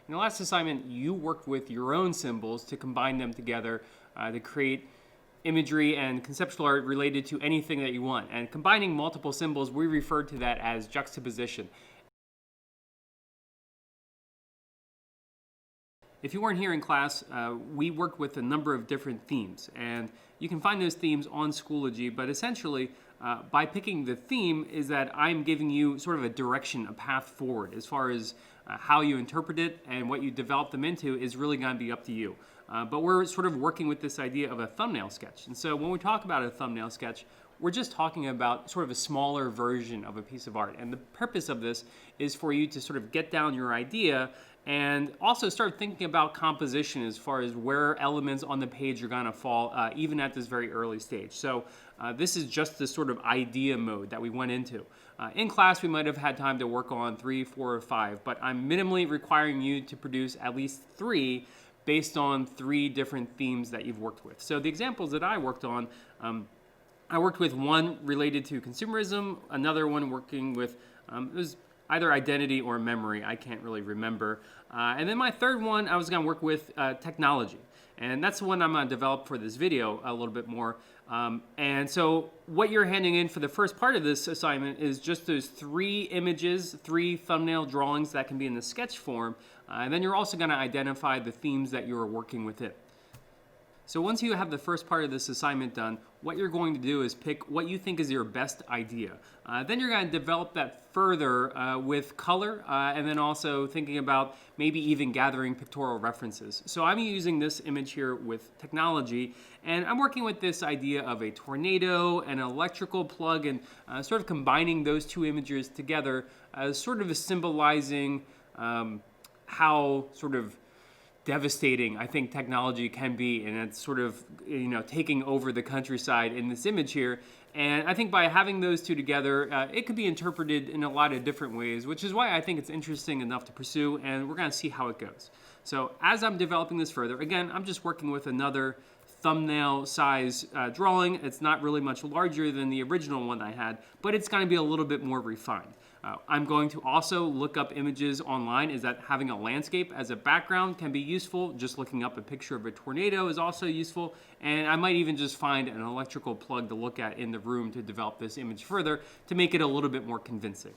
In the last assignment, you worked with your own symbols to combine them together to create imagery and conceptual art related to anything that you want. And combining multiple symbols, we refer to that as juxtaposition. If you weren't here in class, we worked with a number of different themes, and you can find those themes on Schoology, but essentially, by picking the theme is that I'm giving you sort of a direction, a path forward. As far as how you interpret it and what you develop them into is really going to be up to you. But we're sort of working with this idea of a thumbnail sketch. And so when we talk about a thumbnail sketch, we're just talking about sort of a smaller version of a piece of art. And the purpose of this is for you to sort of get down your idea and also start thinking about composition as far as where elements on the page are gonna fall, even at this very early stage. So this is just this sort of idea mode that we went into. In class, we might have had time to work on 3, 4, or 5, but I'm minimally requiring you to produce at least 3 based on 3 different themes that you've worked with. So the examples that I worked on, I worked with one related to consumerism, another one working with, it was either identity or memory, I can't really remember. And then my third one, I was gonna work with technology. And that's the one I'm gonna develop for this video a little bit more. And so what you're handing in for the first part of this assignment is just those 3 images, 3 thumbnail drawings that can be in the sketch form. And then you're also gonna identify the themes that you're working with it. So once you have the first part of this assignment done, what you're going to do is pick what you think is your best idea. Then you're going to develop that further with color and then also thinking about maybe even gathering pictorial references. So I'm using this image here with technology, and I'm working with this idea of a tornado and an electrical plug, and sort of combining those 2 images together as sort of symbolizing how sort of devastating I think technology can be, and it's sort of, taking over the countryside in this image here. And I think by having those 2 together, it could be interpreted in a lot of different ways, which is why I think it's interesting enough to pursue, and we're gonna see how it goes. So as I'm developing this further, again, I'm just working with another thumbnail size drawing. It's not really much larger than the original one I had, but it's gonna be a little bit more refined. I'm going to also look up images online. Is that having a landscape as a background can be useful. Just looking up a picture of a tornado is also useful. And I might even just find an electrical plug to look at in the room to develop this image further to make it a little bit more convincing.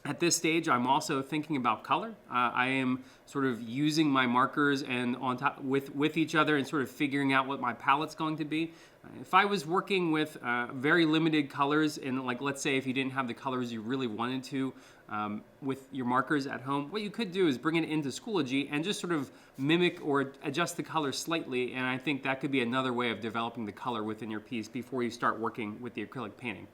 At this stage, I'm also thinking about color. I am sort of using my markers and on top with each other and sort of figuring out what my palette's going to be. If I was working with very limited colors, and like let's say if you didn't have the colors you really wanted to with your markers at home, what you could do is bring it into Schoology and just sort of mimic or adjust the color slightly, and I think that could be another way of developing the color within your piece before you start working with the acrylic painting.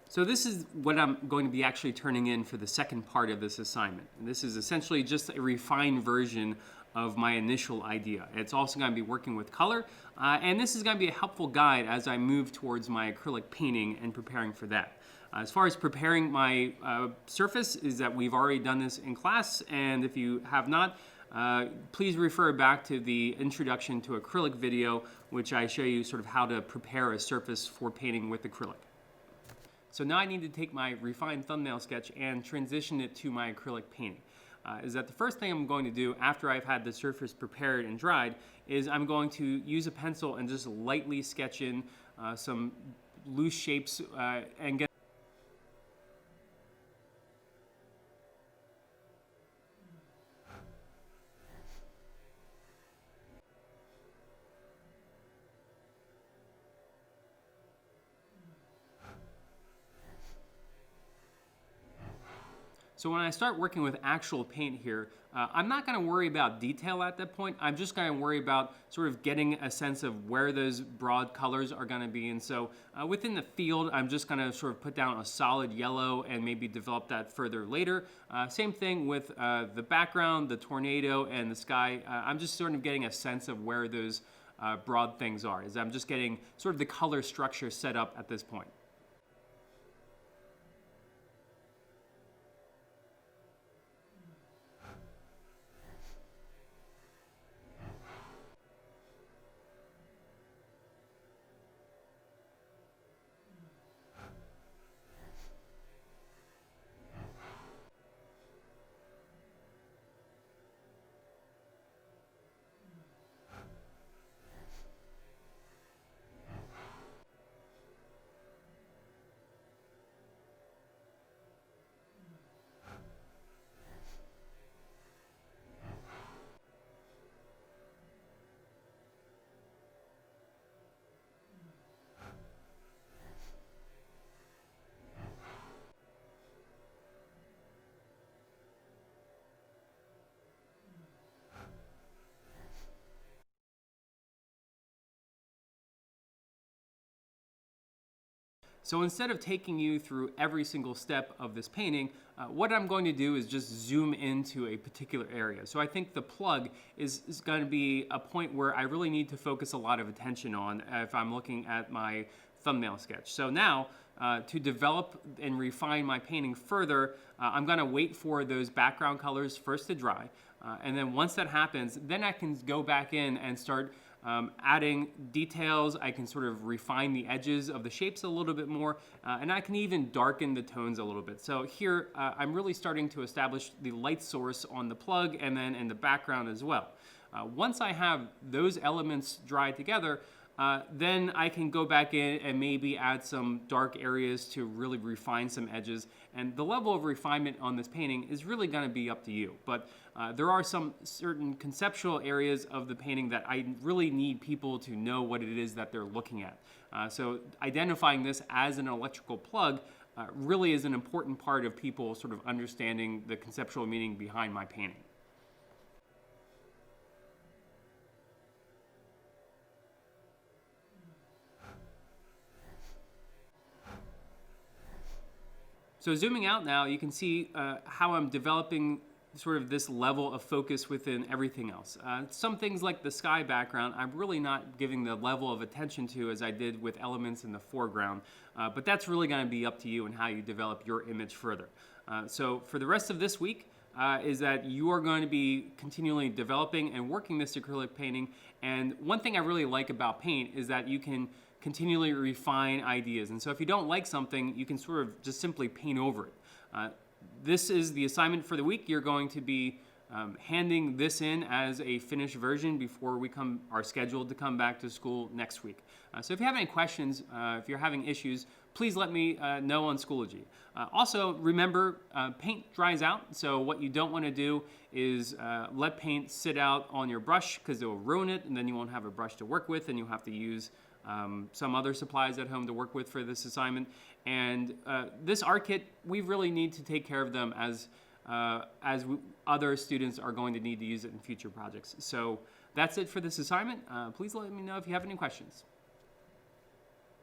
So this is what I'm going to be actually turning in for the second part of this assignment. And this is essentially just a refined version of my initial idea. It's also going to be working with color, and this is going to be a helpful guide as I move towards my acrylic painting and preparing for that. As far as preparing my surface, is that we've already done this in class, and if you have not, please refer back to the introduction to acrylic video, which I show you sort of how to prepare a surface for painting with acrylic. So now I need to take my refined thumbnail sketch and transition it to my acrylic painting. Is that the first thing I'm going to do after I've had the surface prepared and dried is I'm going to use a pencil and just lightly sketch in some loose shapes and get So when I start working with actual paint here, I'm not going to worry about detail at that point. I'm just going to worry about sort of getting a sense of where those broad colors are going to be. And so within the field, I'm just going to sort of put down a solid yellow and maybe develop that further later. Same thing with the background, the tornado, and the sky. I'm just sort of getting a sense of where those broad things are. I'm just getting sort of the color structure set up at this point. So instead of taking you through every single step of this painting, what I'm going to do is just zoom into a particular area. So I think the plug is going to be a point where I really need to focus a lot of attention on if I'm looking at my thumbnail sketch. So now, to develop and refine my painting further, I'm going to wait for those background colors first to dry. And then once that happens, then I can go back in and start adding details. I can sort of refine the edges of the shapes a little bit more, and I can even darken the tones a little bit. So here, I'm really starting to establish the light source on the plug and then in the background as well. Once I have those elements dry together, then I can go back in and maybe add some dark areas to really refine some edges. And the level of refinement on this painting is really going to be up to you. But there are some certain conceptual areas of the painting that I really need people to know what it is that they're looking at. So identifying this as an electrical plug really is an important part of people sort of understanding the conceptual meaning behind my painting. So zooming out now, you can see how I'm developing sort of this level of focus within everything else. Some things like the sky background, I'm really not giving the level of attention to as I did with elements in the foreground, but that's really going to be up to you and how you develop your image further. So for the rest of this week, is that you are going to be continually developing and working this acrylic painting. And one thing I really like about paint is that you can continually refine ideas. And so if you don't like something, you can sort of just simply paint over it. This is the assignment for the week. You're going to be handing this in as a finished version before we are scheduled to come back to school next week. So if you have any questions, if you're having issues, please let me know on Schoology. Also, remember, paint dries out, so what you don't want to do is let paint sit out on your brush because it will ruin it, and then you won't have a brush to work with, and you'll have to use some other supplies at home to work with for this assignment. And this art kit, we really need to take care of them as other students are going to need to use it in future projects. So that's it for this assignment. Please let me know if you have any questions.